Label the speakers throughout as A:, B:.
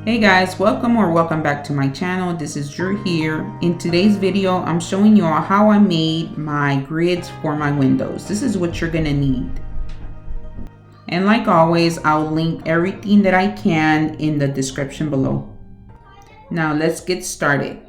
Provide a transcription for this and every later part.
A: Hey guys, welcome back to my channel. This is Drew here. In today's video, I'm showing you all how I made my grids for my windows. This is what you're gonna need. And like always, I'll link everything that I can in the description below. Now let's get started.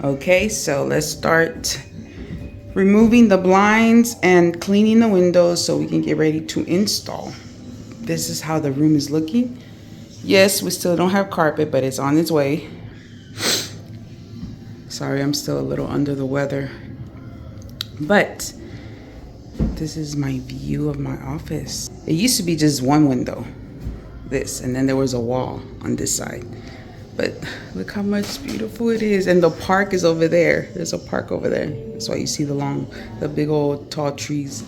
A: Okay, so let's start removing the blinds and cleaning the windows so we can get ready to install. This is how the room is looking. Yes, we still don't have carpet, but it's on its way. Sorry, I'm still a little under the weather. But this is my view of my office. It used to be just one window, this, and then there was a wall on this side. But look how much beautiful it is. And the park is over there. There's a park over there. That's why you see the big old tall trees.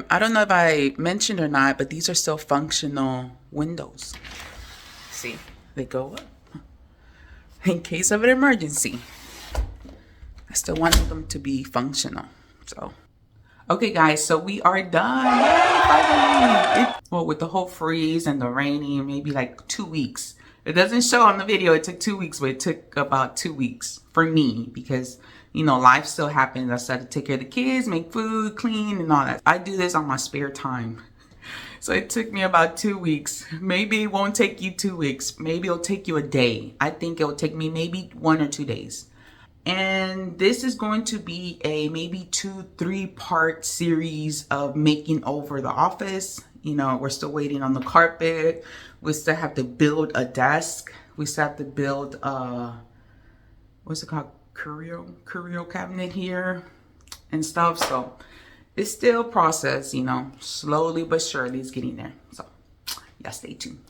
A: I don't know if I mentioned or not, but these are still functional windows. See, they go up in case of an emergency. I still want them to be functional. So, okay guys, so we are done. Yay, finally. Well, with the whole freeze and the raining, maybe like 2 weeks. It doesn't show on the video, it took 2 weeks, but it took about 2 weeks for me because, you know, life still happens. I still have to take care of the kids, make food, clean, and all that. I do this on my spare time. So it took me about 2 weeks. Maybe it won't take you 2 weeks. Maybe it'll take you a day. I think it'll take me maybe 1 or 2 days. And this is going to be a maybe 2-3 part series of making over the office. You know, we're still waiting on the carpet. We still have to build a desk. We still have to build what's it called? Curio cabinet here and stuff. So it's still process, you know, slowly but surely it's getting there. So yeah, stay tuned.